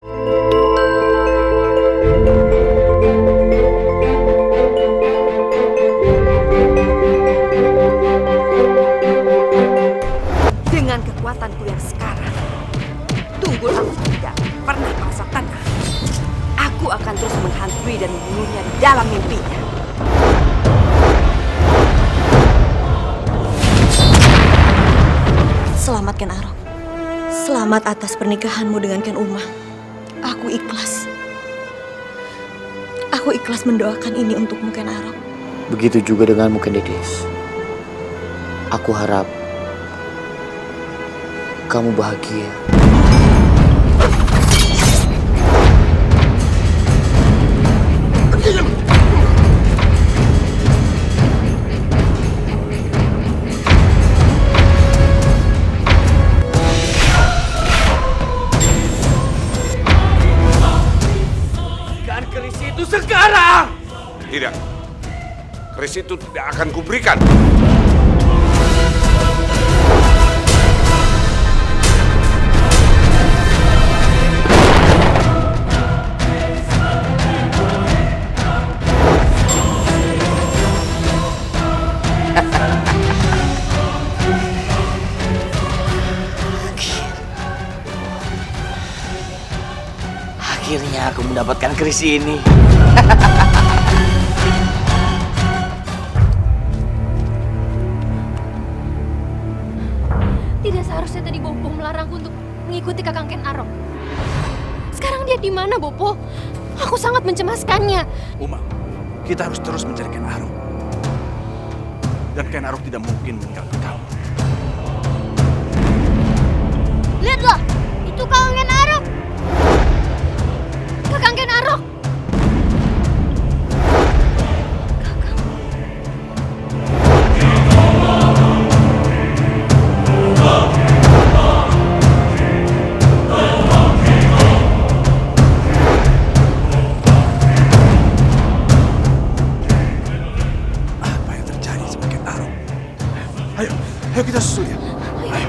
Dengan kekuatanku yang sekarang, Tunggul Amat tidak pernah merasa tenang. Aku akan terus menghantui dan membunuhnya dalam mimpinya. Selamat Ken Arok. Selamat atas pernikahanmu dengan Ken Umang. Aku ikhlas. Aku ikhlas mendoakan ini untukmu Ken Arok. Begitu juga denganmu Ken Dedes. Aku harap kamu bahagia. Keris itu sekarang! Tidak. Keris itu tidak akan kuberikan. Akhirnya aku mendapatkan keris ini. Tidak seharusnya tadi Bopo melarangku untuk mengikuti Kakang Ken Arok. Sekarang dia di mana, Bopo? Aku sangat mencemaskannya. Umang, kita harus terus mencari Ken Arok. Dan Ken Arok tidak mungkin meninggalkan kamu. Lihatlah, itu Kakang Ken Arok. Kakang Ken Arok. Apa yang terjadi sama Ken Arok? Ayo kita susul dia. Ayo.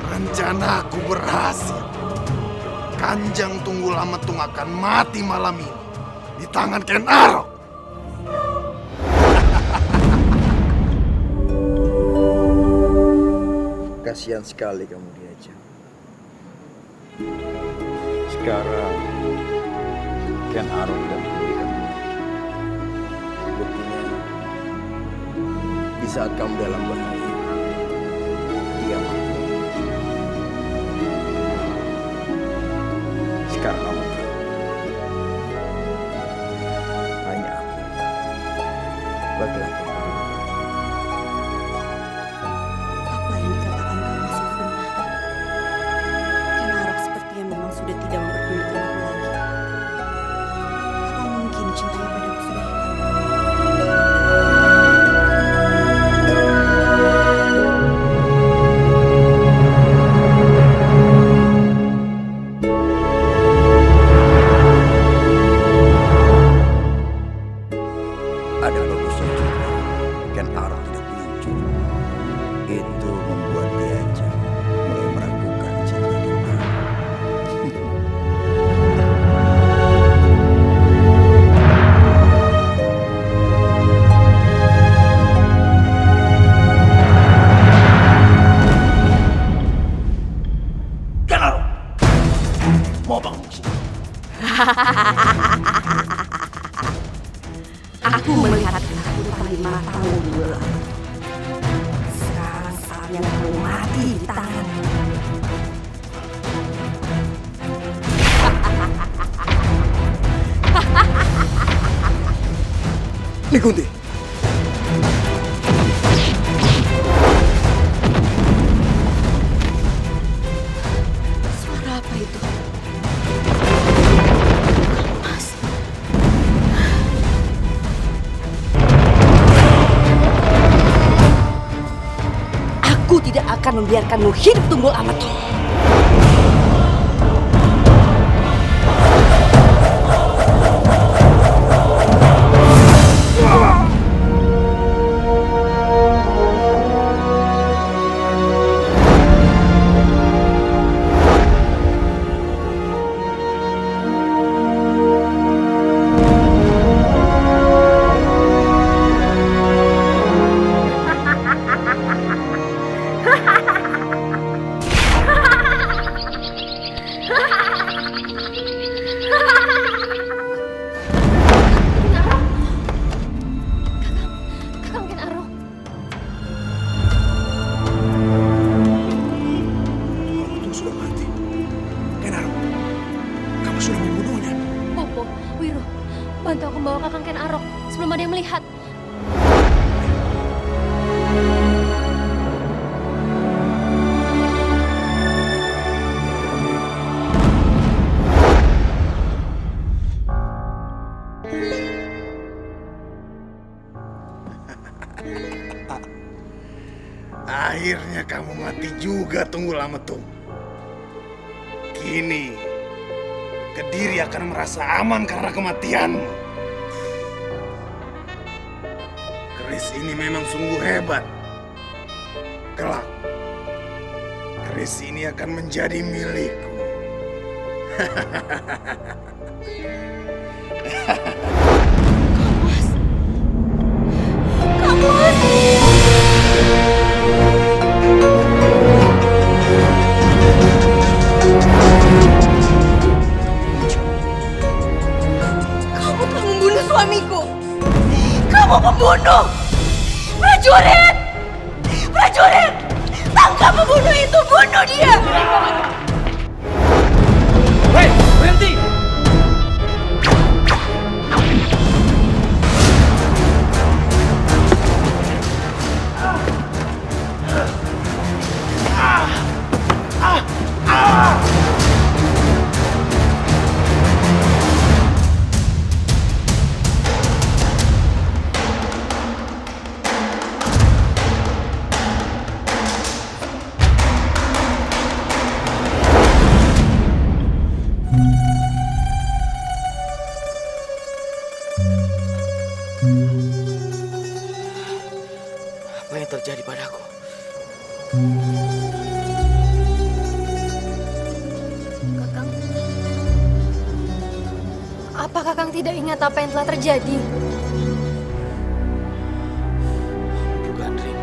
Rencanaku berhasil. Kanjeng Tunggul Ametung akan mati malam ini di tangan Ken Arok. Kasihan sekali kamu diajak. Sekarang Ken Arok dan memberikan buktinya di saat kamu dalam bahaya, dia mati. Sekarang kamu tahu, hanya aku, laki-laki. Apa yang dikatakan Kang Masif benar. Ken Arok sepertinya memang sudah tidak memperdulikan aku lagi. Apa mungkin cintanya padaku sudah hilang? Ada bagusnya juga Ken Arok tidak muncul. Itu membuat diajak mulai meragukan cinta Ken Arok. Ken Arok! Mau bangun di sini? Aku melihat ketakutan 5 tahun dulu. Sekarang saatnya kamu mati di tanganku. Nikunti, Suara apa itu? Mas. Aku tidak akan membiarkanmu hidup Tunggul Ametung. Bantu aku membawa Kakang Ken Arok sebelum ada yang melihat. Akhirnya kamu mati juga, Tunggul Ametung. Kini, Kediri akan merasa aman karena kematianmu. Keris ini memang sungguh hebat. Kelak, keris ini akan menjadi milikku. Kamu telah membunuh suamiku. Kamu pembunuh. Prajurit! Prajurit! Tangkap pembunuh itu, bunuh dia! Hei, berhenti! Apa yang terjadi padaku? Kakang, apa Kakang tidak ingat apa yang telah terjadi? Bukan, Ring.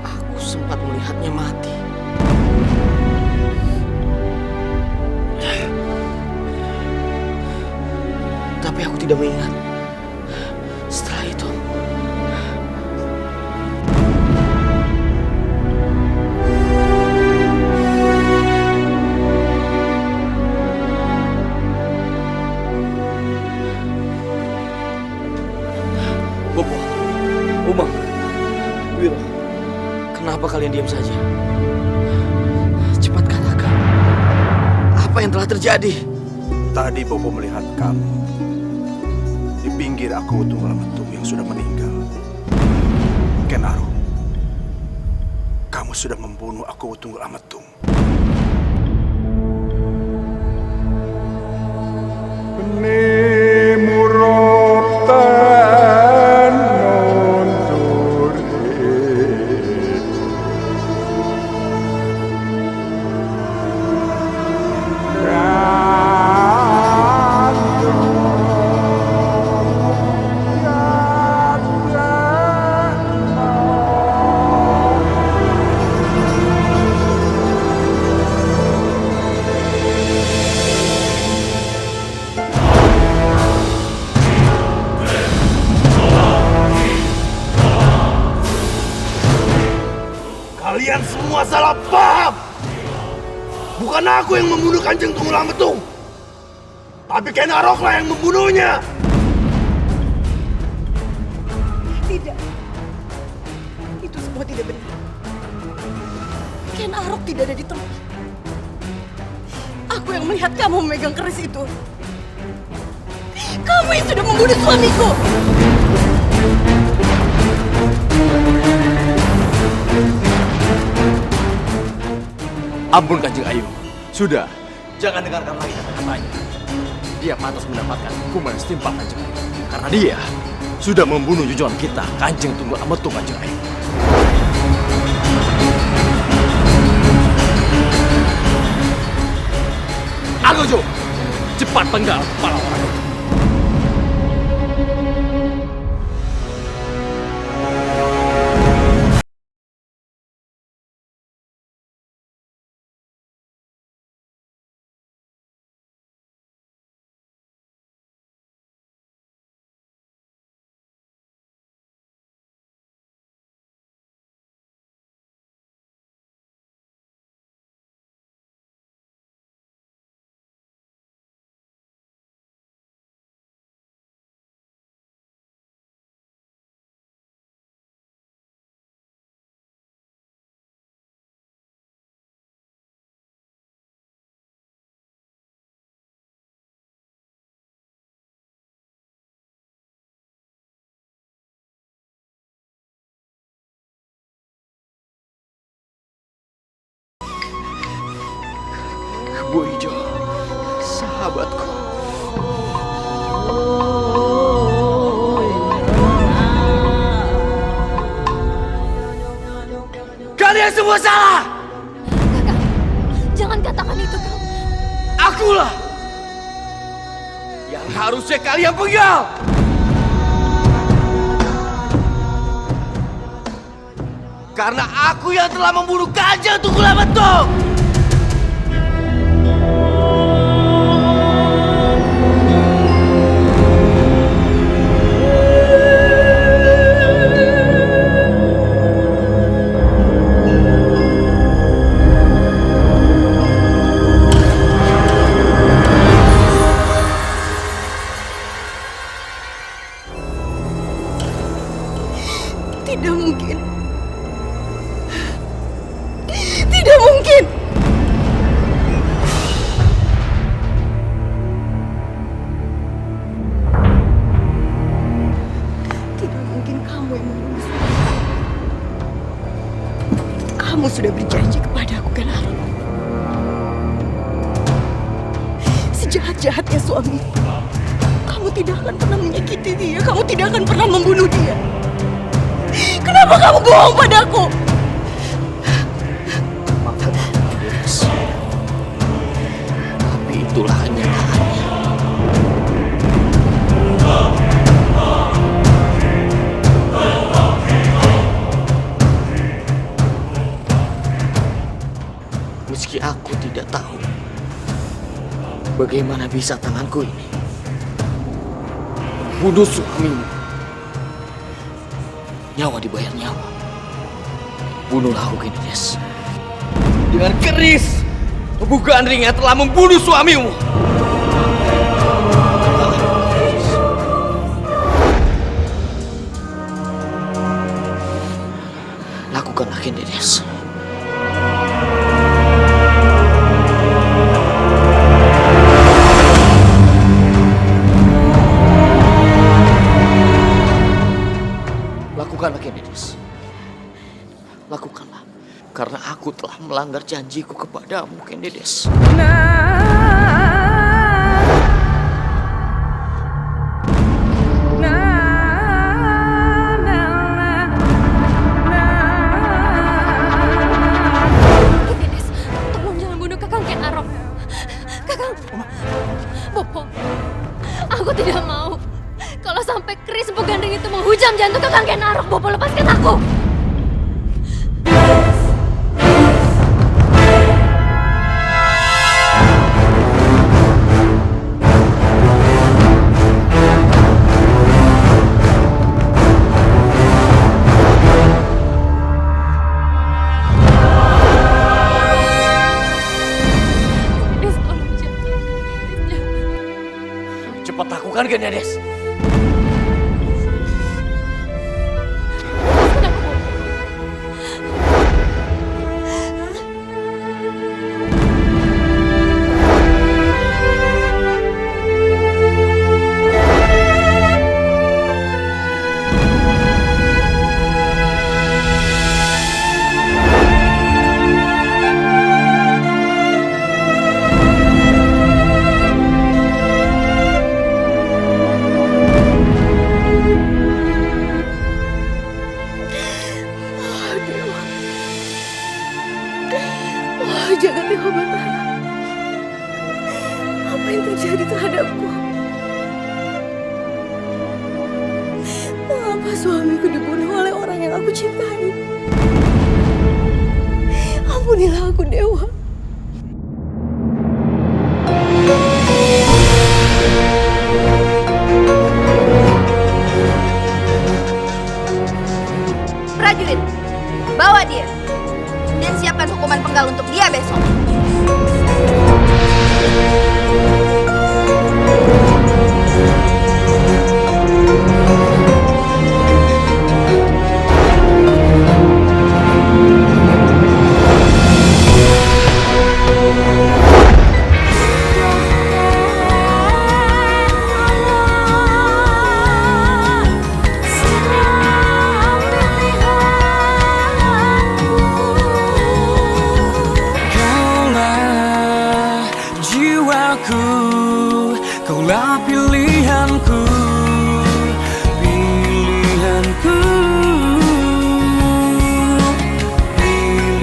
Aku sempat melihatnya mati. Tapi aku tidak mengingat. Setelah itu, Bopo, Umang, Wiro, kenapa kalian diam saja? Cepat katakan, apa yang telah terjadi? Tadi Bopo melihat kamu di pinggir aku Tunggul Ametung yang sudah meninggal. Ken Arok, kamu sudah membunuh aku Tunggul Ametung. Kalian semua salah paham. Bukan aku yang membunuh Kanjeng Tunggul Ametung, tapi Ken Aroklah yang membunuhnya. Tidak. Itu semua tidak benar. Ken Arok tidak ada di tempat. Aku yang melihat kamu memegang keris itu. Kamu yang sudah membunuh suamiku. Ampun Kanjeng Ayu, sudah, jangan dengarkan lagi kata-katanya. Dia pantas mendapatkan hukuman setimpal Kanjeng Ayu, karena dia sudah membunuh junjungan kita, Kanjeng Tunggul Ametung Kanjeng Ayu. Agojo, cepat penggal kepala orang itu. Kalian semua salah! Kakang, jangan katakan itu, Kang. Akulah yang harusnya kalian penggal! Karena aku yang telah membunuh Kanjeng Tunggulametung! Tidak mungkin. Tidak mungkin. Tidak mungkin kamu yang membunuh suami. Kamu sudah berjanji kepadaku, kan Arok? Sejahat-jahatnya suami, kamu tidak akan pernah menyakiti dia. Kamu tidak akan pernah membunuh dia. Kenapa kamu bohong padaku? Maafkan aku, Dedes. Tapi itulah kenyataannya. Meski aku tidak tahu bagaimana bisa tanganku ini membunuh suamimu. Nyawa dibayar nyawa. Bunuhlah aku, Dedes. Dengan keris, bukan ringnya telah membunuh suamimu. Lakukanlah, Dedes. Lakukanlah, Dedes. Lakukanlah. Karena aku telah melanggar janjiku kepadamu, Dedes. Dedes, tolong jangan bunuh Kakang Ken Arok. Kakang, Bopo, aku tidak mau. Kalau sampai keris Empu Gandring itu menghujam jantung Kakang Ken Arok, Bopo lepaskan aku. Dedes, tolong jangan. Dedes, jangan. Cepat lakukan, Dedes. Lepaskan aku, Bopo. Jangan Dewa Batara. Apa yang terjadi terhadapku? Mengapa suamiku dibunuh oleh orang yang aku cintai? Ampunilah aku, Dewa. Prajurit, bawa dia dan siapkan hukuman penggal untuk dia besok. Kaulah pilihanku, pilihanku, pilihanku.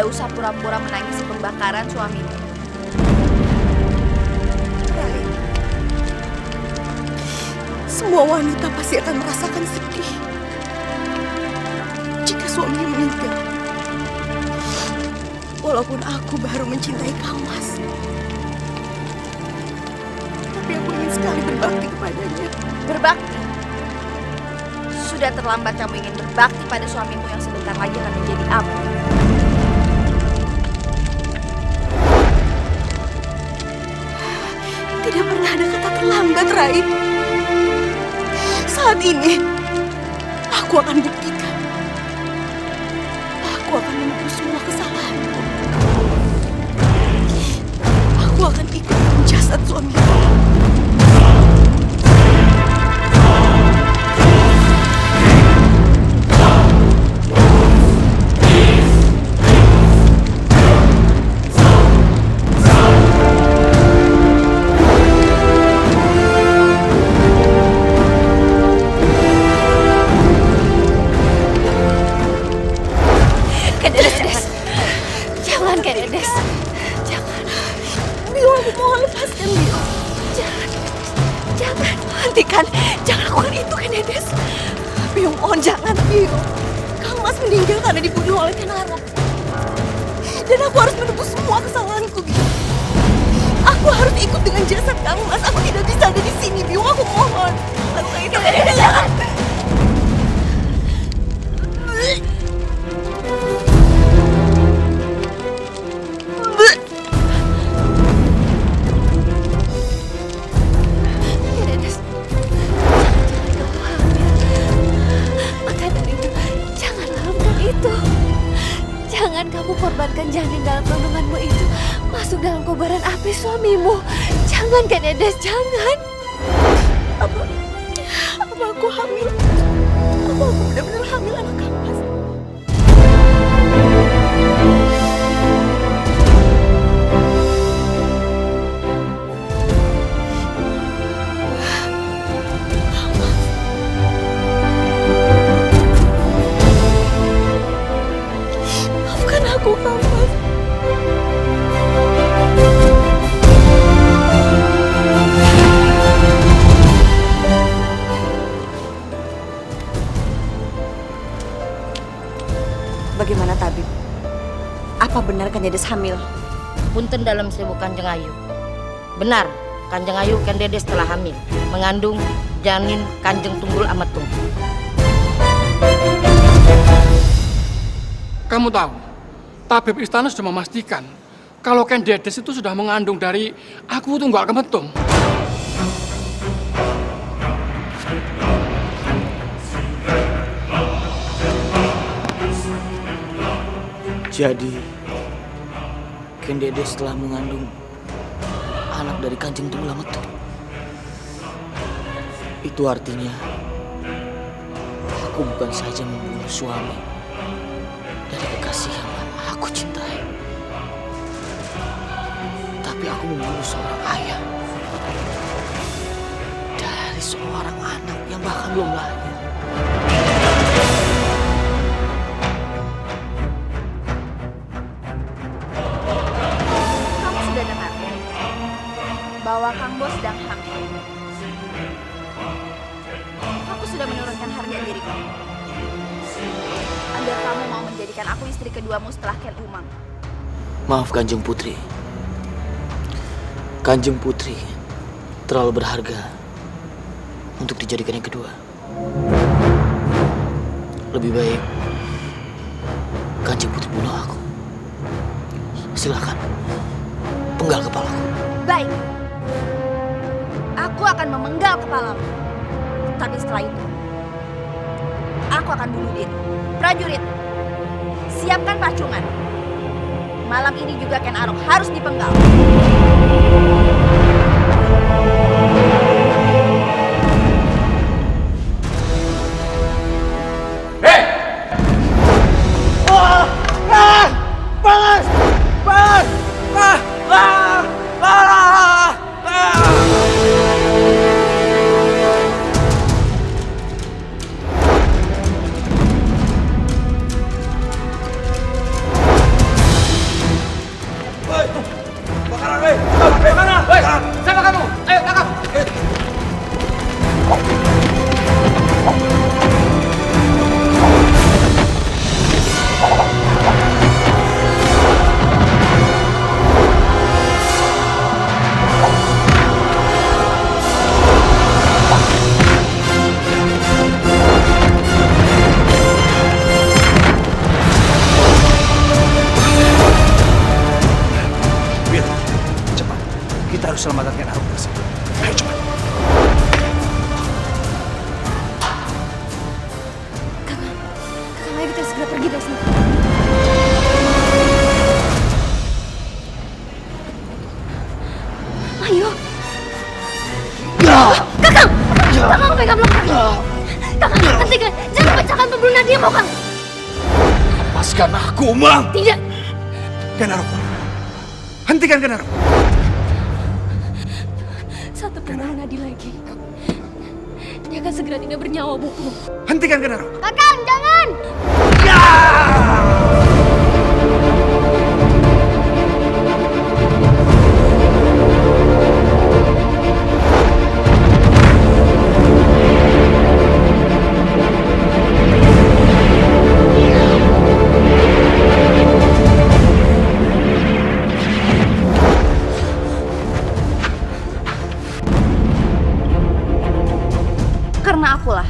usah pura-pura menangisi pembakaran suamimu. Rai, semua wanita pasti akan merasakan sedih jika suaminya meninggal. Walaupun aku baru mencintai kau, Mas. Tapi aku ingin sekali berbakti kepadanya. Berbakti? Sudah terlambat kamu ingin berbakti pada suamimu yang sebentar lagi akan menjadi abu. Tidak pernah ada kata terlambat, Rai. Saat ini, aku akan buktikan. Aku akan menebus semua kesalahanku. Aku akan ikut dalam jasad suamiku. Jangan, Kenedes. Jangan. Bio, aku mohon lepaskan Bio. Jangan. Jangan. Hentikan. Jangan lakukan itu, Kenedes. Bio, mohon jangan, Bio. Kang Mas meninggal karena dibunuh oleh Kenarok. Dan aku harus menebus semua kesalahanku, Bio. Aku harus ikut dengan jasad Kang Mas. Aku tidak bisa ada di sini, Bio. Aku mohon. Lakukan itu, Kenedes. Jangan. Jangan kamu korbankan janin dalam kandunganmu itu masuk dalam kobaran api suamimu. Jangan, Kenedes, jangan. Apa aku hamil? Apa aku benar-benar hamil anak Kang Mas? Maafkan aku, Kang Mas. Bagaimana tabib? Apa benar Kandedes hamil? Punten dalam sewu Kanjeng Ayu. Benar, Kanjeng Ayu Kandedes telah hamil, mengandung janin Kanjeng Tunggul Ametung. Kamu tahu, tabib istana sudah memastikan kalau Kandedes itu sudah mengandung dari Aku Tunggal Kemetung. Jadi, Kandedes telah mengandung anak dari Kanjeng Tunggul Ametung. Itu artinya aku bukan saja membunuh suami dari kekasih yang aku cintai, tapi aku membunuh seorang ayah dari seorang anak yang bahkan belum lahir. Kamu sudah dengar bahwa Kang Bos sedang hamil. Aku sudah menurunkan harga diriku agar kamu mau menjadikan aku istri keduamu setelah Ken Umang. Maaf Kanjeng Putri. Kanjeng Putri terlalu berharga untuk dijadikan yang kedua. Lebih baik Kanjeng Putri bunuh aku. Silakan, penggal kepalaku. Baik, aku akan memenggal kepalamu. Tapi setelah itu, aku akan bunuh diri. Prajurit, siapkan pacungan. Malam ini juga Ken Arok harus dipenggal. harus selamatkan Ken Arok dari sini. Ayo cepat. Kakang, ayo kita segera pergi dari sini. Ayo. Kakang! Kakang pegang belakang. Kakang, hentikan. Jangan pecahkan pembunuh Nadia, Kakang. Lepaskan aku, Umang. Tidak. Ken Arok. Hentikan Ken Arok. Satu pembunuh Nadia lagi. Dia akan segera tidak bernyawa, Bopo. Hentikan Ken Arok. Kakang, jangan! Karena akulah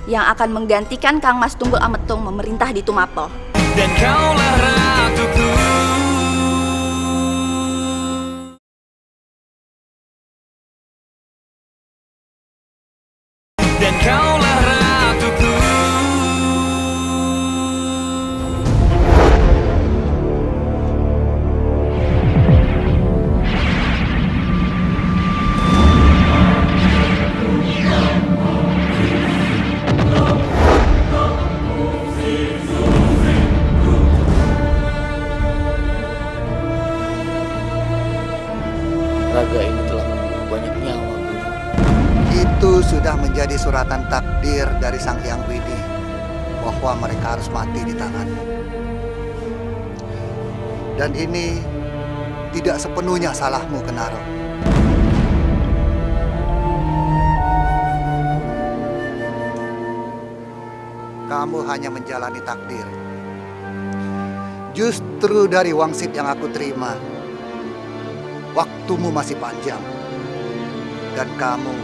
yang akan menggantikan Kang Mas Tunggul Ametung memerintah di Tumapel. Dan kaulah ratuku. Dan kaulah ratuku. Raga ini telah membunuh banyak nyawa, Guru. Itu sudah menjadi suratan takdir dari Sang Hyang Widi bahwa mereka harus mati di tanganmu. Dan ini tidak sepenuhnya salahmu, Ken Arok. Kamu hanya menjalani takdir. Justru dari wangsit yang aku terima, waktumu masih panjang. Dan kamu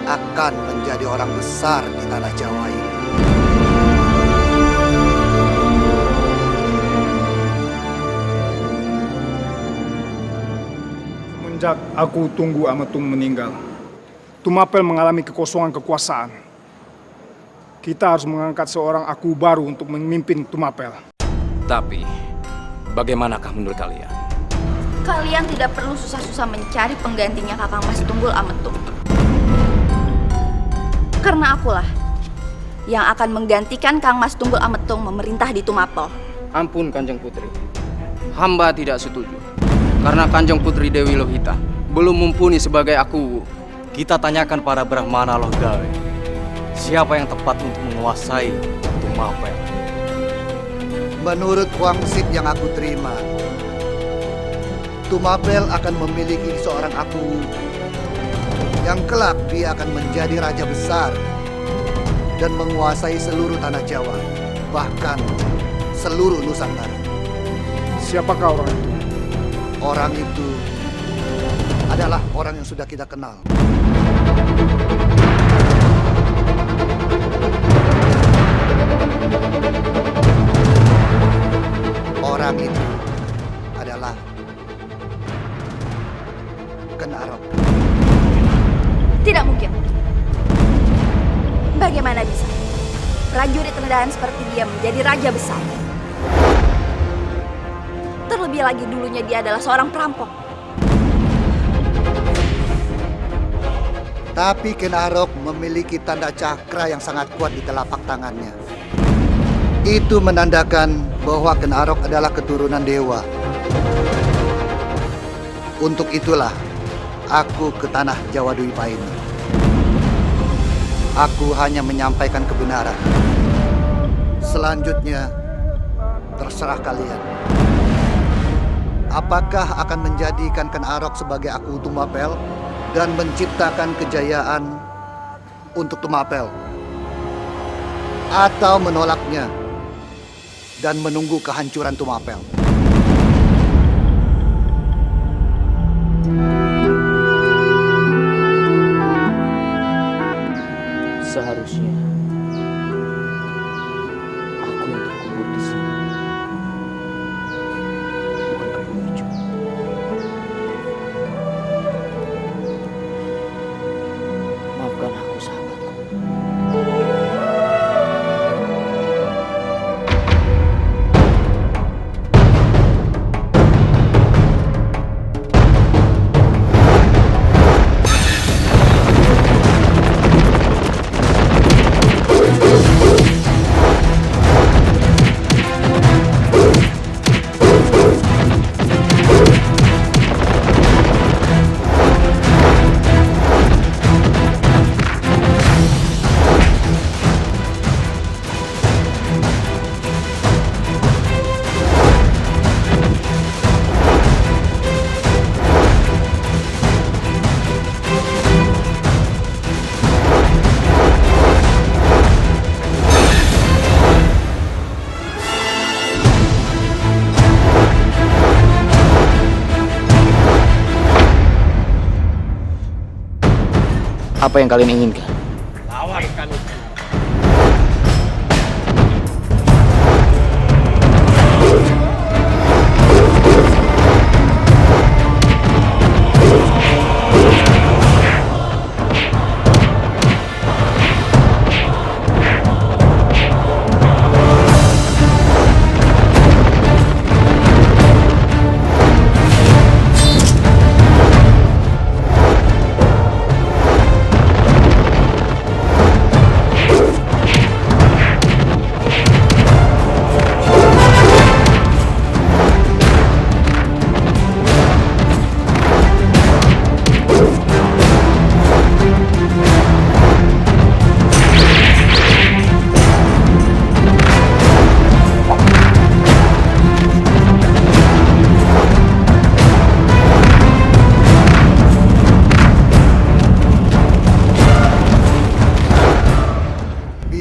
akan menjadi orang besar di tanah Jawa ini. Semenjak aku tunggu Ametung meninggal, Tumapel mengalami kekosongan kekuasaan. Kita harus mengangkat seorang aku baru untuk memimpin Tumapel. Tapi, bagaimanakah menurut kalian? Kalian tidak perlu susah-susah mencari penggantinya Kakang Mas Tunggul Ametung. Karena akulah yang akan menggantikan Kang Mas Tunggul Ametung memerintah di Tumapel. Ampun Kanjeng Putri, hamba tidak setuju. Karena Kanjeng Putri Dewi Lohita belum mumpuni sebagai aku. Kita tanyakan pada Brahmana Lohgawe, siapa yang tepat untuk menguasai Tumapel? Menurut wangsit yang aku terima, Tumapel akan memiliki seorang aku yang kelak dia akan menjadi raja besar dan menguasai seluruh tanah Jawa, bahkan seluruh Nusantara. Siapakah orang itu? Orang itu adalah orang yang sudah kita kenal. Orang itu adalah Ken Arok. Tidak mungkin. Bagaimana bisa prajurit rendahan seperti dia menjadi raja besar? Terlebih lagi dulunya dia adalah seorang perampok. Tapi Ken Arok memiliki tanda cakra yang sangat kuat di telapak tangannya. Itu menandakan bahwa Ken Arok adalah keturunan dewa. Untuk itulah aku ke tanah Jawa Dwipa ini. Aku hanya menyampaikan kebenaran. Selanjutnya, terserah kalian. Apakah akan menjadikan Ken Arok sebagai aku Tumapel dan menciptakan kejayaan untuk Tumapel? Atau menolaknya dan menunggu kehancuran Tumapel? Seharusnya aku yang terkubur di sini, bukan kebun hijau. Apa yang kalian inginkan? Lawan kami.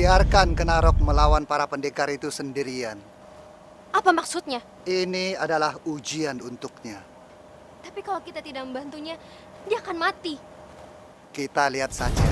Biarkan Kenarok melawan para pendekar itu sendirian. Apa maksudnya? Ini adalah ujian untuknya. Tapi kalau kita tidak membantunya, dia akan mati. Kita lihat saja.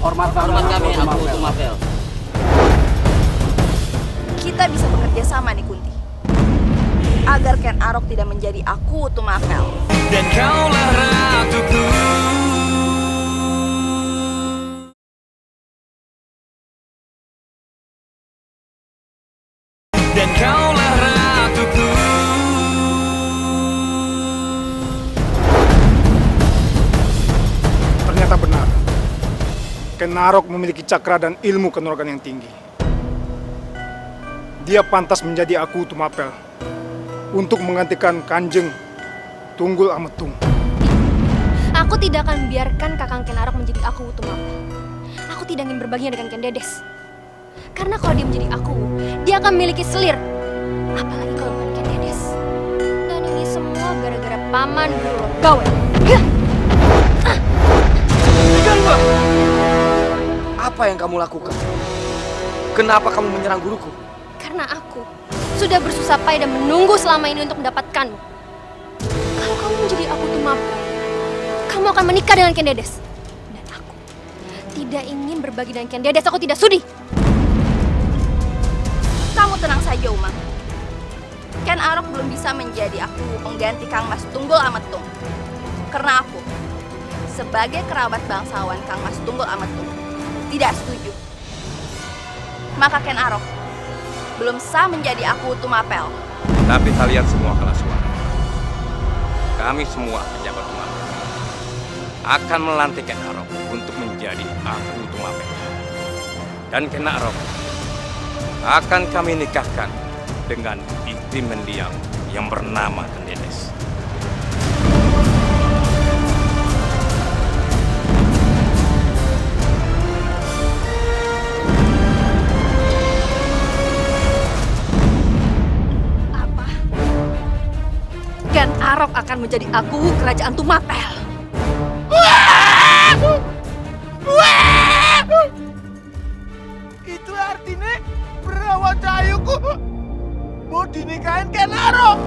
Hormat kami, aku Tumapel. Kita bisa bekerja sama nih Kunti. Agar Ken Arok tidak menjadi aku Tumapel. Dan kaulah ratuku. Dan kaulah ratuku. Ternyata benar. Kenarok memiliki cakra dan ilmu kanuragan yang tinggi. Dia pantas menjadi aku Tumapel untuk menggantikan Kanjeng Tunggul Ametung. Aku tidak akan membiarkan Kakang Ken Arok menjadi aku Tumapel. Aku tidak ingin berbagian dengan Ken Dedes. Karena kalau dia menjadi aku, dia akan memiliki selir. Apalagi kalau bukan Ken Dedes. Dan ini semua gara-gara paman dulu gawe. Apa yang kamu lakukan? Kenapa kamu menyerang guruku? Karena aku sudah bersusah payah dan menunggu selama ini untuk mendapatkanmu. Kalau kamu menjadi aku Tumapel, kamu akan menikah dengan Ken Dedes. Dan aku tidak ingin berbagi dengan Ken Dedes, aku tidak sudi. Kamu tenang saja, Umang. Ken Arok belum bisa menjadi aku pengganti Kang Mas Tunggul Ametung. Karena aku, sebagai kerabat bangsawan Kang Mas Tunggul Ametung, tidak setuju. Maka Ken Arok belum sah menjadi aku Tumapel. Tapi kalian semua kalah suara. Kami semua pejabat Tumapel akan melantik Ken Arok untuk menjadi aku Tumapel. Dan Ken Arok akan kami nikahkan dengan istri mendiang yang bernama Ken Dedes. Ken Arok akan menjadi aku kerajaan Tumapel. Itu artinya perawan cahayuku mau dinikahin Ken Arok.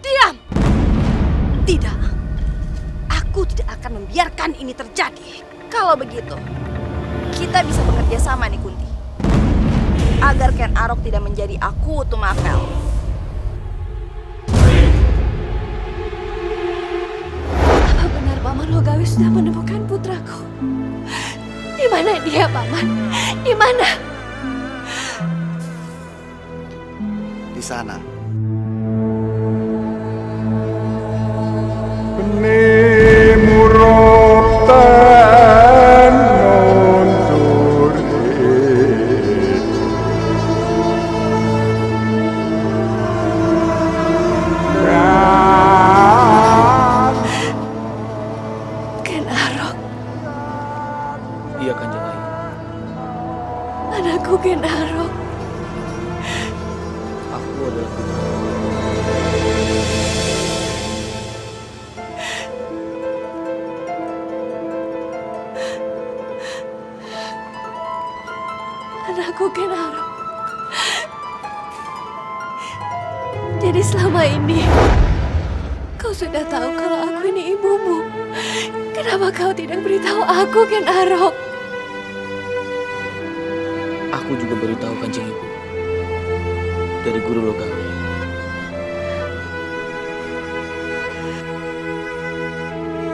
Diam! Tidak. Aku tidak akan membiarkan ini terjadi. Kalau begitu, kita bisa bekerja sama nih Kunti. Agar Ken Arok tidak menjadi aku Tumapel. Apa benar Paman Logawi sudah menemukan putraku? Di mana dia, Paman? Di mana? sana. Ken Arok, Iya Kanjeng Ayu. anakku Ken Arok. Aku adalah putra. Anakku Ken Arok. Jadi selama ini kau sudah tahu kalau aku ini ibumu. Kenapa kau tidak beritahu aku, Ken Arok? Aku juga beritahu Kanjeng Ibu dari Guru Logawi.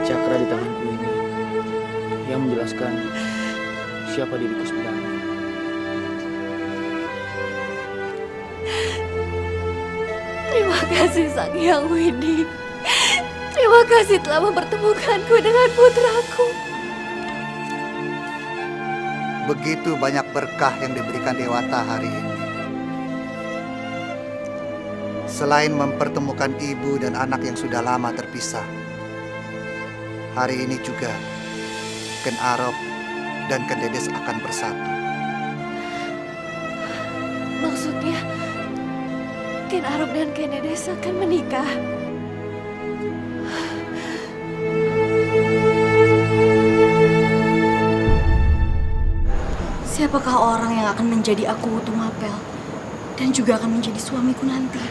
Cakra di tanganku ini yang menjelaskan siapa diriku sebenarnya. Terima kasih Sang Hyang Widi. Terima kasih telah mempertemukanku dengan putraku. Begitu banyak berkah yang diberikan Dewata hari ini. Selain mempertemukan ibu dan anak yang sudah lama terpisah, hari ini juga Ken Arok dan Ken Dedes akan bersatu. Maksudnya, Ken Arok dan Ken Dedes akan menikah. Siapakah orang yang akan menjadi aku Tumapel dan juga akan menjadi suamiku nanti?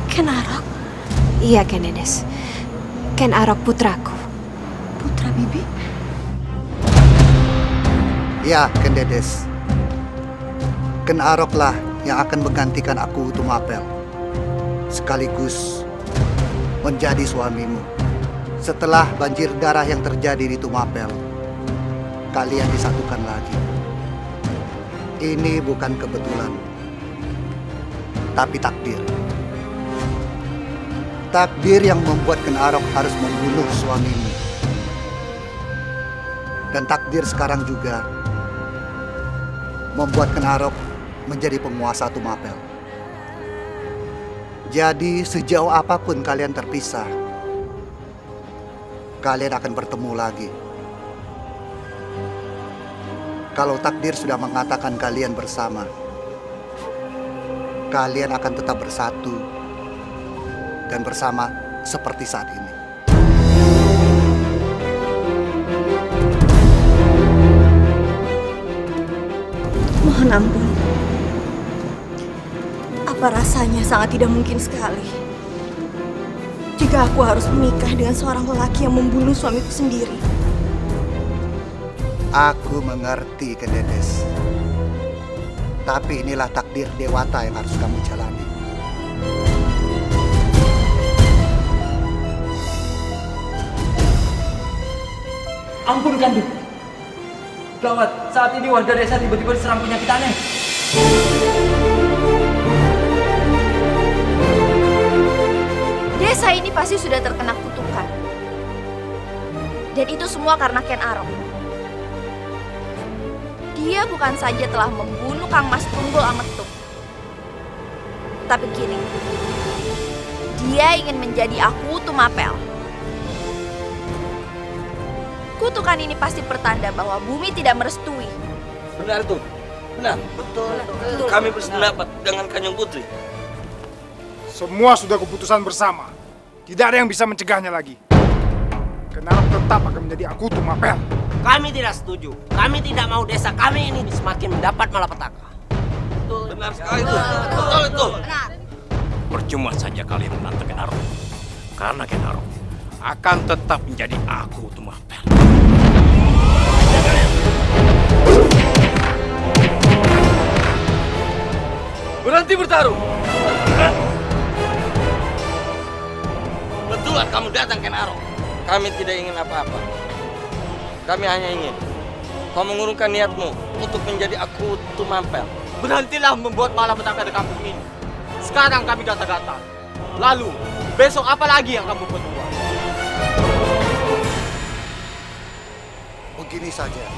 Ken Arok? Iya, Ken Dedes. Ken Arok putraku. Putra Bibi? Ya, Ken Dedes. Ken Aroklah yang akan menggantikan aku Tumapel. Sekaligus menjadi suamimu. Setelah banjir darah yang terjadi di Tumapel, kalian disatukan lagi. Ini bukan kebetulan, tapi takdir. Takdir yang membuat Ken Arok harus membunuh suamimu. Dan takdir sekarang juga membuat Ken Arok menjadi penguasa Tumapel. Jadi sejauh apapun kalian terpisah, kalian akan bertemu lagi. Kalau takdir sudah mengatakan kalian bersama, kalian akan tetap bersatu dan bersama seperti saat ini. Mohon ampun. Apa rasanya sangat tidak mungkin sekali jika aku harus menikah dengan seorang lelaki yang membunuh suamiku sendiri. Aku mengerti, Ken Dedes. Tapi inilah takdir Dewata yang harus kamu jalani. Ampun Kandu. Gawat, saat ini warga desa tiba-tiba diserang penyakit aneh. Desa ini pasti sudah terkena kutukan. Dan itu semua karena Ken Arok. Dia bukan saja telah membunuh Kang Mas Tunggul Ametung, tapi kini dia ingin menjadi aku Tumapel. Kutukan ini pasti pertanda bahwa bumi tidak merestui. Benar tuh, benar. Betul. Kami bersependapat dengan Kanjeng Putri. Semua sudah keputusan bersama. Tidak ada yang bisa mencegahnya lagi. Ken Arok tetap akan menjadi aku Tumapel. Kami tidak setuju. Kami tidak mau desa kami ini semakin mendapat malapetaka. Benar sekali itu. Betul itu. Percuma saja kalian menantang Ken Arok. Karena Ken Arok akan tetap menjadi aku Tumapel. Berhenti bertarung. Betulan kamu datang, Ken Arok. Kami tidak ingin apa-apa. Kami hanya ingin kau mengurungkan niatmu untuk menjadi aku Tumapel. Berhentilah membuat malapetaka di kampung ini. Sekarang kami gata-gata. Lalu, besok apa lagi yang kamu perbuat? Begini saja.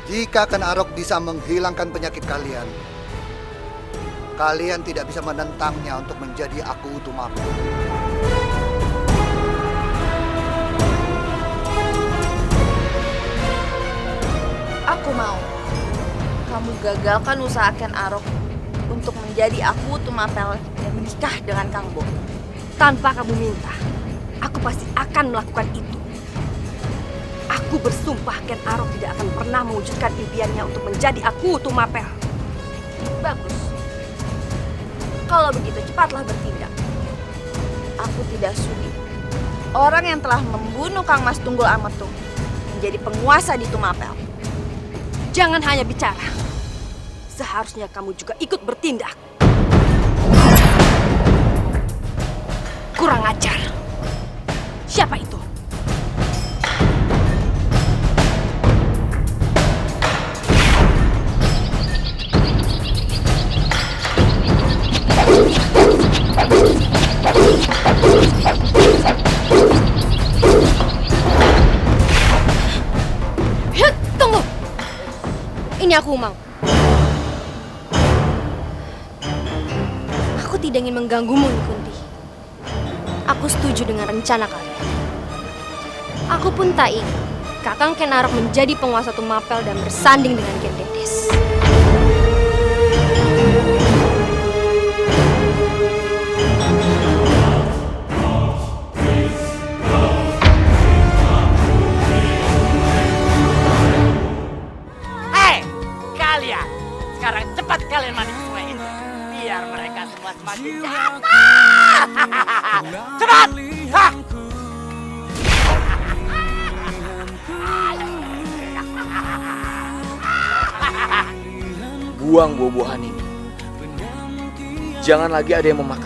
Jika Ken Arok bisa menghilangkan penyakit kalian, kalian tidak bisa menentangnya untuk menjadi aku Tumapel. Aku mau kamu gagalkan usaha Ken Arok untuk menjadi aku Tumapel dan menikah dengan Kang Bo. Tanpa kamu minta, aku pasti akan melakukan itu. Aku bersumpah Ken Arok tidak akan pernah mewujudkan impiannya untuk menjadi aku Tumapel. Bagus. Kalau begitu cepatlah bertindak. Aku tidak sudi orang yang telah membunuh Kang Mas Tunggul Ametung menjadi penguasa di Tumapel. Jangan hanya bicara. Seharusnya kamu juga ikut bertindak. Kurang ajar. Siapa itu? Tunggu. Ini aku mau. Aku tidak ingin mengganggumu, Kunti. Aku setuju dengan rencana kalian. Aku pun tak ingin Kakang Ken Arok menjadi penguasa Tumapel dan bersanding dengan Ken Dedes. Hei, kalian! Sekarang cepat kalian mandi ke sungai ini. Biar mereka semua semakin jahat. Cepat! Hah! Buang buah-buahan ini. Jangan lagi ada yang memakan.